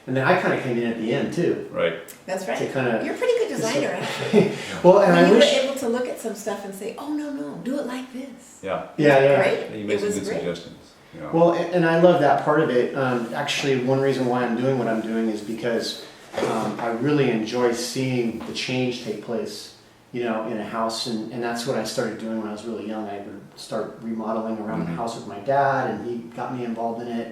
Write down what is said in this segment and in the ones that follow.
And then I kind of came in at the end too. Right. That's right. To kinda- You're a pretty good designer, actually. Well, and I you wish. were able to look at some stuff and say, "Oh no, do it like this." Yeah. Yeah. Great. You made It some was good great. suggestions. Yeah. Well, and I love that part of it. Actually, one reason why I'm doing what I'm doing is because I really enjoy seeing the change take place, in a house. And that's what I started doing when I was really young. I would start remodeling around the house with my dad, and he got me involved in it.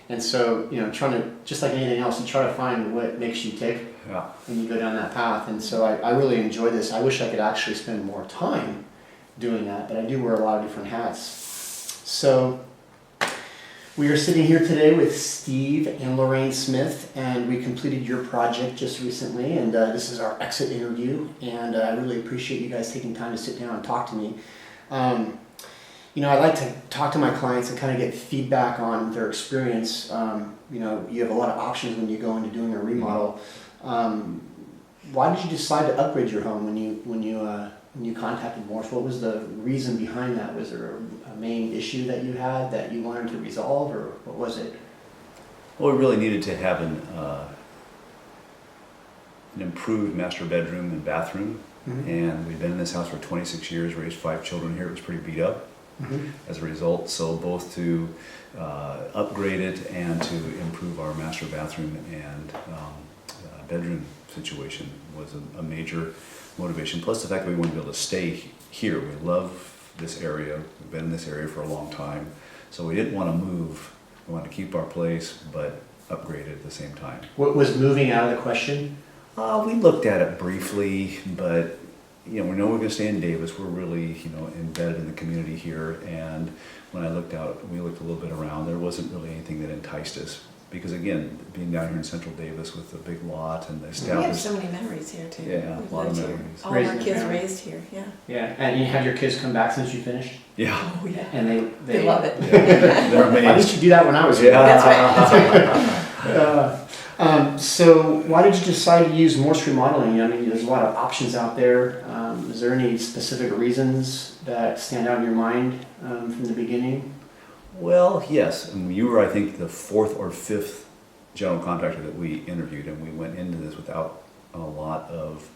And so, trying to, just like anything else, you try to find what makes you tick, Yeah. and you go down that path. And so I really enjoy this. I wish I could actually spend more time doing that, but I do wear a lot of different hats. So we are sitting here today with Steve and Lorraine Smith, and we completed your project just recently, and this is our exit interview, and I really appreciate you guys taking time to sit down and talk to me. I like to talk to my clients and kind of get feedback on their experience. You have a lot of options when you go into doing a remodel. Why did you decide to upgrade your home when you contacted Morse? What was the reason behind that? Was there a main issue that you had that you wanted to resolve, or what was it? Well, we really needed to have an improved master bedroom and bathroom. Mm-hmm. And we've been in this house for 26 years, raised 5 children here. It was pretty beat up. Mm-hmm. As a result, so both to upgrade it and to improve our master bathroom and bedroom situation was a major motivation. Plus the fact that we wanted to be able to stay here. We love this area. We've been in this area for a long time. So we didn't want to move. We wanted to keep our place, but upgrade it at the same time. What was moving out of the question? We looked at it briefly, but we know we're going to stay in Davis. We're really, embedded in the community here. And when I looked out, we looked a little bit around. There wasn't really anything that enticed us because, again, being down here in Central Davis with the big lot and the We have established. so many memories here too. Yeah, We've a lot of lived here. memories. All of our Raising a kids family. raised here. Yeah. Yeah, and you had your kids come back since you finished, Yeah, Oh yeah. and They love it. they're Why didn't amazed. you do that when I was here? Yeah. That's right. So why did you decide to use Morse Remodeling? I mean, there's a lot of options out there. Is there any specific reasons that stand out in your mind from the beginning? Well, yes. And you were, I think, the 4th or 5th general contractor that we interviewed, and we went into this without a lot of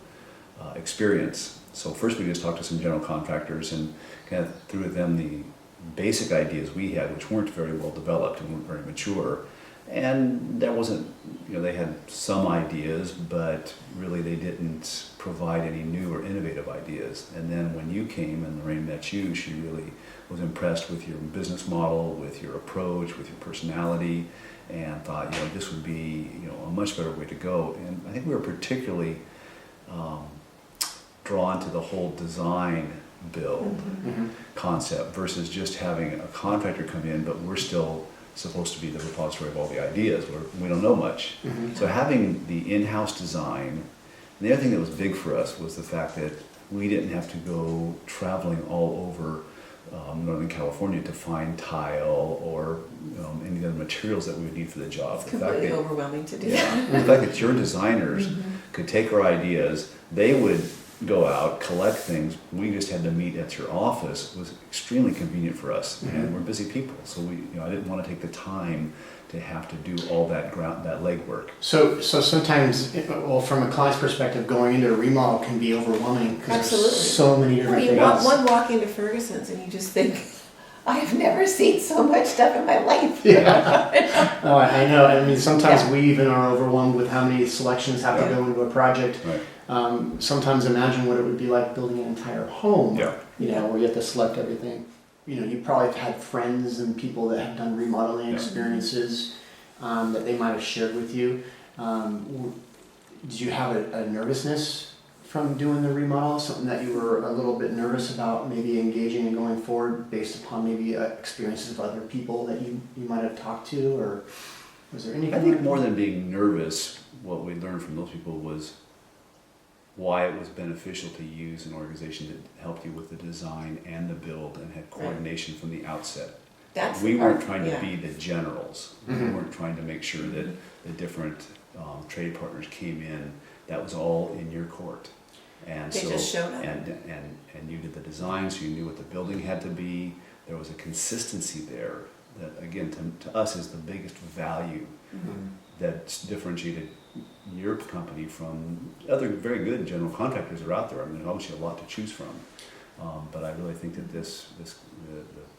experience. So first we just talked to some general contractors and kind of threw at them the basic ideas we had, which weren't very well developed and weren't very mature. And there wasn't, they had some ideas, but really they didn't provide any new or innovative ideas. And then when you came and Lorraine met you, she really was impressed with your business model, with your approach, with your personality, and thought, this would be, a much better way to go. And I think we were particularly drawn to the whole design build Mm-hmm. concept versus just having a contractor come in, but we're still supposed to be the repository of all the ideas. We don't know much. Mm-hmm. So having the in-house design, and the other thing that was big for us was the fact that we didn't have to go traveling all over Northern California to find tile or any other materials that we would need for the job. It's The fact completely that, overwhelming to do. yeah, the fact that your designers could take our ideas, they would go out, collect things, we just had to meet at your office, was extremely convenient for us. And we're busy people, so I didn't want to take the time to have to do all that legwork. So sometimes, well, from a client's perspective, going into a remodel can be overwhelming because Absolutely. there's so many Well, different you things. want one walk into Ferguson's and you just think, I have never seen so much stuff in my life. Yeah. Oh, I know. I mean, sometimes Yeah. we even are overwhelmed with how many selections have to Yeah. go into a project. Right. Sometimes imagine what it would be like building an entire home. Yeah. Where you have to select everything. You probably have had friends and people that have done remodeling Yeah. experiences that they might have shared with you. Did you have a nervousness from doing the remodel? Something that you were a little bit nervous about maybe engaging and going forward based upon maybe experiences of other people that you might have talked to? Or was there anything? I think more than being nervous, what we learned from those people was why it was beneficial to use an organization that helped you with the design and the build and had coordination from the outset. That's We the weren't part, trying to yeah. be the generals. Mhm. We weren't trying to make sure that the different trade partners came in. That was all in your court. And They so, just showed up. and you did the design, so you knew what the building had to be. There was a consistency there that again, to us is the biggest value that's differentiated your company from other very good general contractors that are out there. I mean, there's obviously a lot to choose from. But I really think that the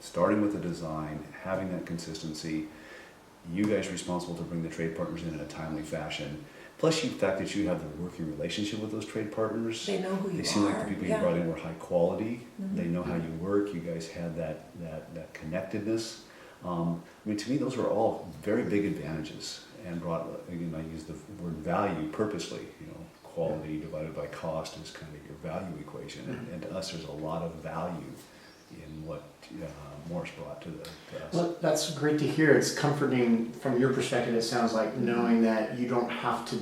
starting with the design, having that consistency, you guys are responsible to bring the trade partners in a timely fashion. Plus, the fact that you have the working relationship with those trade partners. They know who you are. They seem like the people you brought in were high quality. Mm-hmm. They know how you work. You guys had that connectedness. I mean, to me, those were all very big advantages, and brought, again, I use the word value purposely. Quality divided by cost is kind of your value equation, and to us, there's a lot of value in what Morse brought to us. Well, that's great to hear. It's comforting from your perspective. It sounds like knowing that you don't have to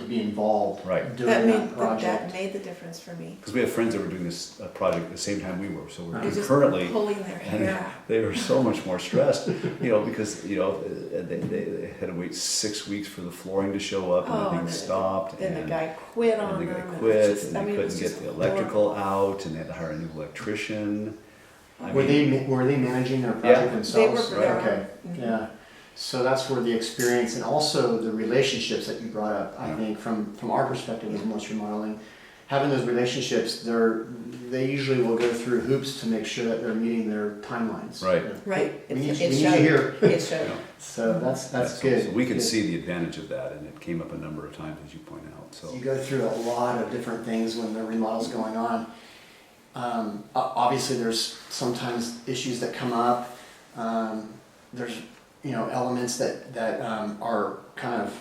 be involved Right. doing that project. That made the difference for me. Because we have friends that were doing this project at the same time we were, so we're They're just concurrently, pulling their hair out. they were so much more stressed, because they had to wait 6 weeks for the flooring to show up, and everything stopped. Then the guy quit on and them. the guy and quit, it was just- and I they mean, it was couldn't just get the horrible. electrical out, and they had to hire a new electrician. Were they managing their project Yeah. themselves? They were for their Okay. own. Mhm. Yeah. So that's where the experience and also the relationships that you brought up, I Yeah. think from our perspective as Morse Remodeling, having those relationships, they usually will go through hoops to make sure that they're meeting their timelines. Right. Right. We need It you showed. here. It showed. So that's Yeah, so- good. So we can Good. see the advantage of that, and it came up a number of times, as you point out, so. You go through a lot of different things when the remodel's going on. Obviously, there's sometimes issues that come up. There's elements that are kind of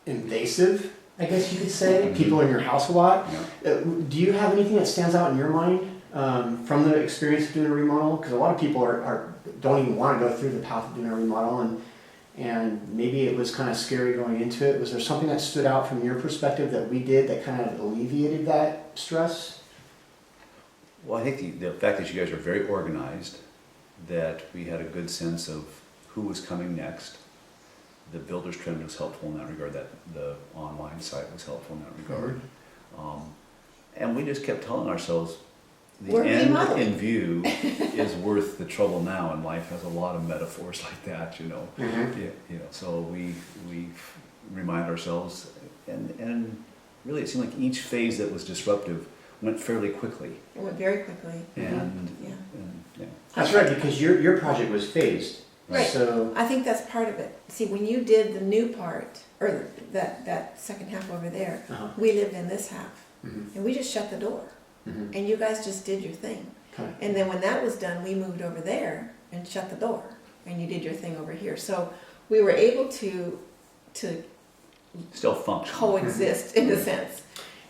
invasive, I guess you could say. Mhm. People in your house a lot. Yeah. Do you have anything that stands out in your mind from the experience of doing a remodel? Because a lot of people don't even want to go through the path of doing a remodel, and maybe it was kind of scary going into it. Was there something that stood out from your perspective that we did that kind of alleviated that stress? Well, I think the fact that you guys are very organized, that we had a good sense of who was coming next. The builder's trend was helpful in that regard, that the online site was helpful in that regard. And we just kept telling ourselves, the We're end remodeling. in view is worth the trouble now, and life has a lot of metaphors like that, so we remind ourselves, and really it seemed like each phase that was disruptive went fairly quickly. It went very quickly. And, Yeah. yeah. That's right, because your project was phased. Right. So I think that's part of it. See, when you did the new part, or that second half over there, we lived in this half, and we just shut the door, and you guys just did your thing. Okay. And then when that was done, we moved over there and shut the door, and you did your thing over here. So we were able to Still functional. coexist in a sense.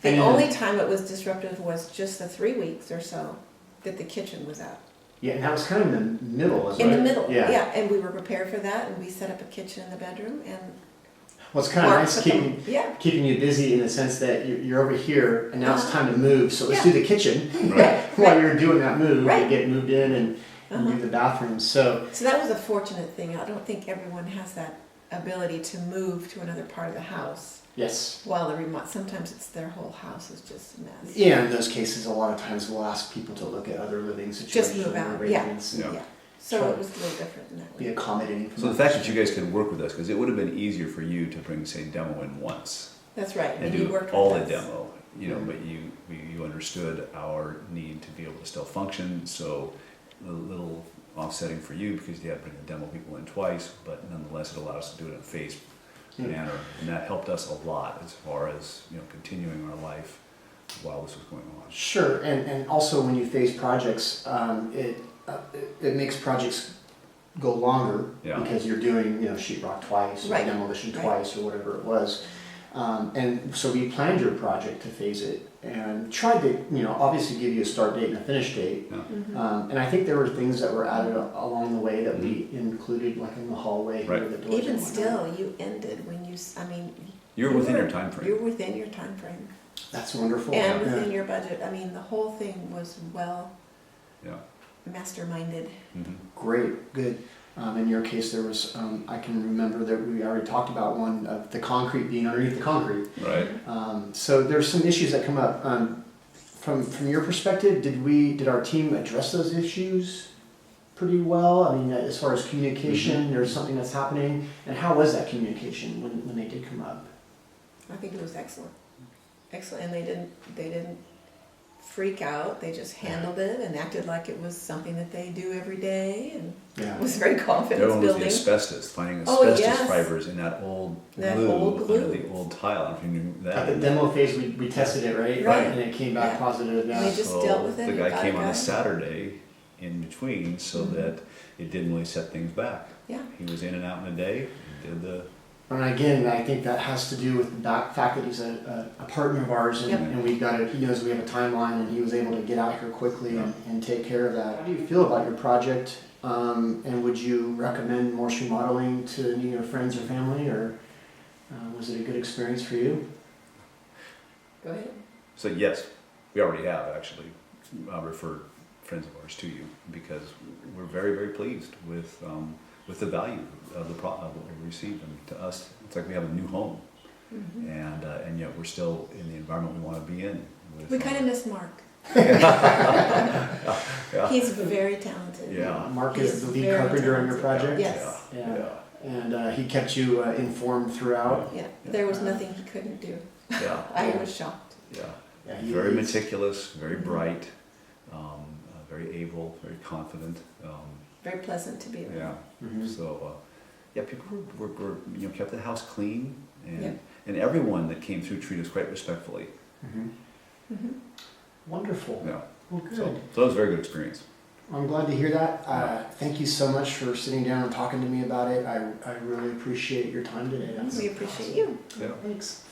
The And- only time it was disruptive was just the 3 weeks or so that the kitchen was out. yeah, and that was kind of in the middle, wasn't In it? the middle, Yeah. yeah, and we were prepared for that, and we set up a kitchen in the bedroom, and Well, it's kind of Mark nice put keeping yeah, keeping you busy in the sense that you're over here and now it's Uh-huh. time to move. So let's Yeah. do the kitchen Right. while you're doing that move. Right. You get moved in and Uh-huh. do the bathrooms. So So that was a fortunate thing. I don't think everyone has that ability to move to another part of the house yes. while the remote. Sometimes it's their whole house is just a mess. Yeah, in those cases, a lot of times we'll ask people to look at other living situations. Just move or out, yeah. arrangements and Yeah. So Sure. it was a little different in that Be way. accommodating. So the fact that you guys could work with us, because it would have been easier for you to bring, say, demo in once That's right. and you do worked all with the us. demo, but you understood our need to be able to still function, so a little offsetting for you because you had to bring the demo people in twice, but nonetheless it allowed us to do it in a phased manner, and that helped us a lot as far as continuing our life while this was going on. Sure, and also when you face projects, it makes projects go longer Yeah. because you're doing sheetrock twice or Right. demolition Right. twice or whatever it was. And so we planned your project to phase it and tried to obviously give you a start date and a finish date. Mhm. And I think there were things that were added along the way that we included, like in the hallway here, Right. the doors. Even and whatnot. still, you ended when You're within were- your time frame. You're within your time frame. That's wonderful. And Yeah. within your budget. I mean, the whole thing was well Yeah. masterminded. Mhm. Great, good. In your case, there was, I can remember that we already talked about one of the concrete being underneath the concrete. Right. So there's some issues that come up. From your perspective, did our team address those issues pretty well? I mean, as far as communication, there's something that's happening. And how was that communication when they did come up? I think it was excellent. Excellent, and they didn't freak out. They just handled it and acted like it was something that they do every day, and Yeah. was very The confident other one was the building. asbestos, finding Oh, asbestos yes. fibers in that old That glue, old glue. under the old tile. I don't know if you knew At the that. demo phase, we tested it, right? Right. And it came back Yeah. positive. We Yeah. just dealt with it The and guy got came it on a right. Saturday in between so Mhm. that it didn't really set things back. Yeah. He was in and out in a day, did the, And again, I think that has to do with the fact that he's a partner of ours, and, Yep. and he knows we have a timeline, and he was able to get out here quickly Yeah. and take care of that. How do you feel about your project? And would you recommend Morse Remodeling to any of your friends or family, or was it a good experience for you? Go ahead. so yes, we already have actually referred friends of ours to you because we're very, very pleased with the value of what we received. And to us, it's like we have a new home, Mhm. and yet we're still in the environment we want to be in. With, We kind of miss Mark. yeah. He's very talented. Yeah. Mark He is the lead very carpenter on your talented. project? Yes. Yeah. Yeah. And he kept you informed throughout? Yeah, there was nothing he couldn't do. Yeah. I was shocked. Yeah. Yeah, he Very is. meticulous, very bright, very able, very confident. Very pleasant to be with. Yeah. Mhm. So, yeah, people were kept the house clean, and Yeah. and everyone that came through treated us quite respectfully. Mhm. Mhm. Wonderful. Yeah. Well, good. So that was a very good experience. I'm glad to hear that. Thank you so much for sitting down and talking to me about it. I really appreciate your time today. We appreciate you. Yeah. Thanks.